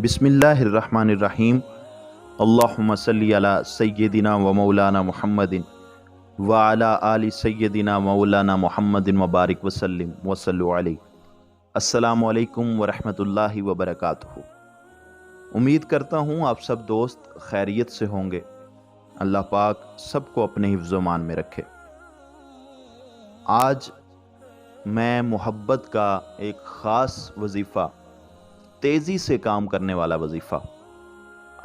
बिस्मिल्लाहिर्रहमानिर्रहीम। अल्लाहुम्मा सल्ली अला सय्यदिना व मौलाना मुहम्मदिन व अला आलि सय्यदिना मौलाना मुहम्मदिन व बारिक वसल्लिम वसल्लु अलैहि। अस्सलामु अलैकुम व रहमतुल्लाहि व बरकातुहू। उम्मीद करता हूँ आप सब दोस्त खैरियत से होंगे। अल्लाह पाक सबको अपने हिफ्ज़-ओ-मान में रखे। आज मैं मोहब्बत का एक ख़ास वजीफ़ा, तेज़ी से काम करने वाला वजीफ़ा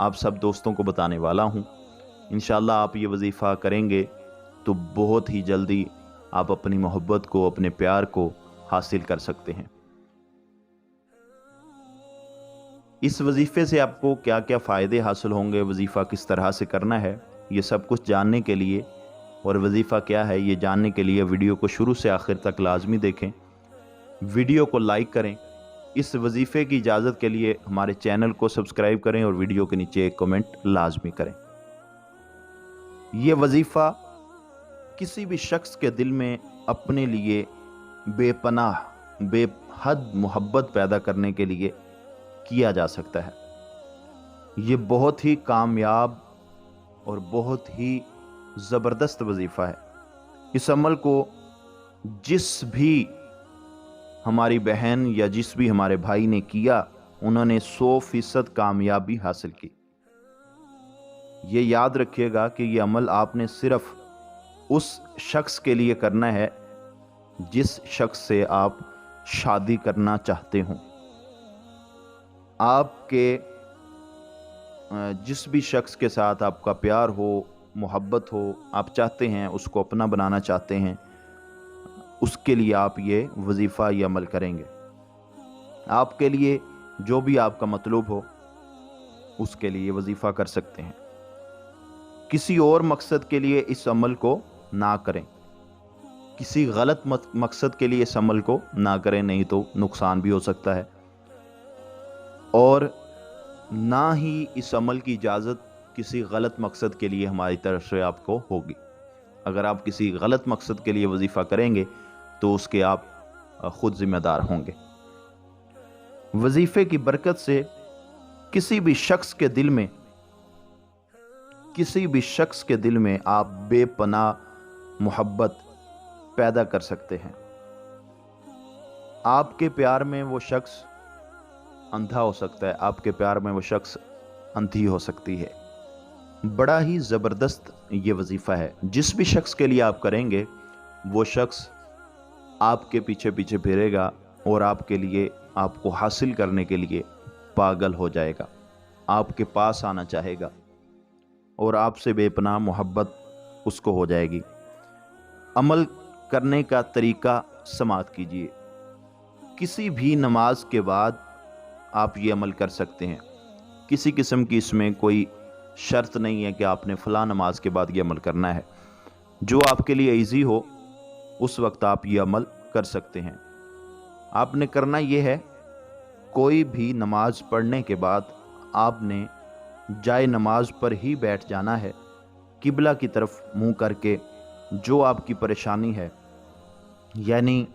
आप सब दोस्तों को बताने वाला हूँ। इंशाअल्लाह आप ये वजीफ़ा करेंगे तो बहुत ही जल्दी आप अपनी मोहब्बत को, अपने प्यार को हासिल कर सकते हैं। इस वजीफ़े से आपको क्या क्या फ़ायदे हासिल होंगे, वजीफ़ा किस तरह से करना है, ये सब कुछ जानने के लिए और वजीफ़ा क्या है ये जानने के लिए वीडियो को शुरू से आखिर तक लाजमी देखें। वीडियो को लाइक करें। इस वजीफ़े की इजाज़त के लिए हमारे चैनल को सब्सक्राइब करें और वीडियो के नीचे एक कमेंट लाजमी करें। ये वजीफ़ा किसी भी शख्स के दिल में अपने लिए बेपनाह, बेहद मोहब्बत पैदा करने के लिए किया जा सकता है। ये बहुत ही कामयाब और बहुत ही ज़बरदस्त वजीफ़ा है। इस अमल को जिस भी हमारी बहन या जिस भी हमारे भाई ने किया, उन्होंने 100% कामयाबी हासिल की। ये याद रखिएगा कि ये अमल आपने सिर्फ उस शख्स के लिए करना है जिस शख्स से आप शादी करना चाहते हों। आपके जिस भी शख्स के साथ आपका प्यार हो, मोहब्बत हो, आप चाहते हैं उसको अपना बनाना चाहते हैं, उसके लिए आप ये वजीफ़ा, ये अमल करेंगे। आपके लिए जो भी आपका मतलूब हो उसके लिए वजीफ़ा कर सकते हैं। किसी और मकसद के लिए इस अमल को ना करें, किसी गलत मकसद के लिए इस अमल को ना करें, नहीं तो नुकसान भी हो सकता है। और ना ही इस अमल की इजाज़त किसी गलत मकसद के लिए हमारी तरफ से आपको होगी। अगर आप किसी गलत मकसद के लिए वजीफ़ा करेंगे तो उसके आप खुद जिम्मेदार होंगे। वजीफ़े की बरकत से किसी भी शख्स के दिल में आप बेपनाह मोहब्बत पैदा कर सकते हैं। आपके प्यार में वो शख्स अंधा हो सकता है, आपके प्यार में वो शख्स अंधी हो सकती है। बड़ा ही ज़बरदस्त ये वजीफ़ा है। जिस भी शख्स के लिए आप करेंगे वो शख्स आपके पीछे पीछे फिरेगा और आपके लिए, आपको हासिल करने के लिए पागल हो जाएगा, आपके पास आना चाहेगा और आपसे बेपनाह मोहब्बत उसको हो जाएगी। अमल करने का तरीका समाअत कीजिए। किसी भी नमाज के बाद आप ये अमल कर सकते हैं। किसी किस्म की इसमें कोई शर्त नहीं है कि आपने फ़लाँ नमाज के बाद ये अमल करना है। जो आपके लिए ईजी हो उस वक्त आप ये अमल कर सकते हैं। आपने करना ये है, कोई भी नमाज पढ़ने के बाद आपने जाए नमाज पर ही बैठ जाना है, किबला की तरफ मुंह करके। जो आपकी परेशानी है, यानी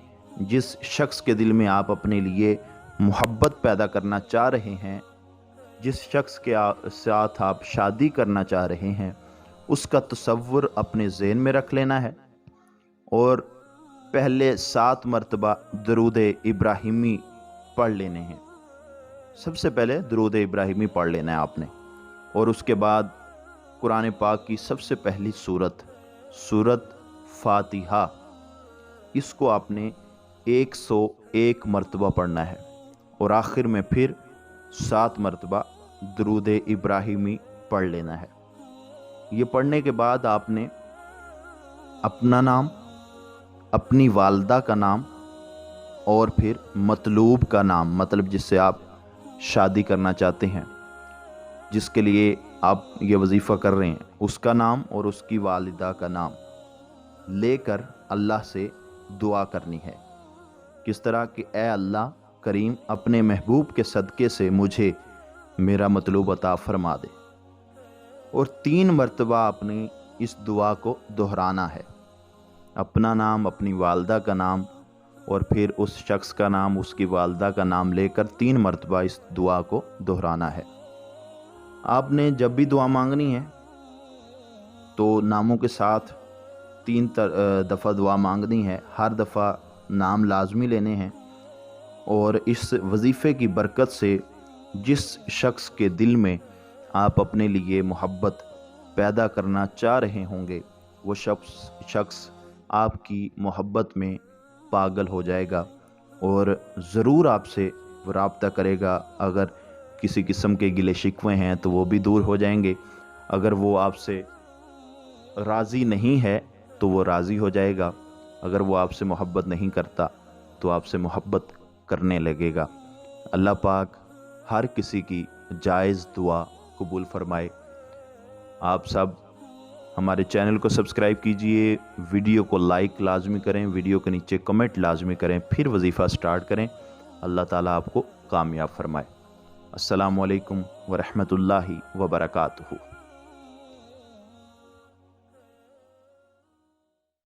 जिस शख्स के दिल में आप अपने लिए मोहब्बत पैदा करना चाह रहे हैं, जिस शख्स के साथ आप शादी करना चाह रहे हैं, उसका तसव्वुर अपने ज़हन में रख लेना है और पहले 7 मरतबा दरूद इब्राहिमी पढ़ लेने हैं। सबसे पहले दरूद इब्राहिमी पढ़ लेना है आपने, और उसके बाद कुरान पाक की सबसे पहली सूरत फातिहा, इसको आपने 101 मरतबा पढ़ना है और आखिर में फिर 7 मरतबा दरूद इब्राहिमी पढ़ लेना है। ये पढ़ने के बाद आपने अपना नाम, अपनी वालदा का नाम और फिर मतलूब का नाम, मतलब जिससे आप शादी करना चाहते हैं, जिसके लिए आप ये वजीफ़ा कर रहे हैं, उसका नाम और उसकी वालिदा का नाम लेकर अल्लाह से दुआ करनी है। किस तरह कि ए अल्लाह करीम, अपने महबूब के सदक़े से मुझे मेरा मतलूब अता फरमा दे। और 3 मरतबा आपने इस दुआ को दोहराना है। अपना नाम, अपनी वालदा का नाम और फिर उस शख्स का नाम, उसकी वालदा का नाम लेकर 3 मरतबा इस दुआ को दोहराना है। आपने जब भी दुआ मांगनी है तो नामों के साथ 3 दफ़ा दुआ मांगनी है। हर दफ़ा नाम लाजमी लेने हैं और इस वजीफ़े की बरकत से जिस शख्स के दिल में आप अपने लिए मोहब्बत पैदा करना चाह रहे होंगे, वो शख्स आपकी मोहब्बत में पागल हो जाएगा और ज़रूर आपसे रब्ता करेगा। अगर किसी किस्म के गिले शिकवे हैं तो वो भी दूर हो जाएंगे। अगर वो आपसे राज़ी नहीं है तो वो राज़ी हो जाएगा। अगर वो आपसे मोहब्बत नहीं करता तो आपसे मोहब्बत करने लगेगा। अल्लाह पाक हर किसी की जायज़ दुआ कबूल फरमाए। आप सब हमारे चैनल को सब्सक्राइब कीजिए, वीडियो को लाइक लाजमी करें, वीडियो के नीचे कमेंट लाजमी करें, फिर वजीफ़ा स्टार्ट करें। अल्लाह ताला आपको कामयाब फरमाए। अस्सलामु अलैकुम व रहमतुल्लाहि व बरकातुहू।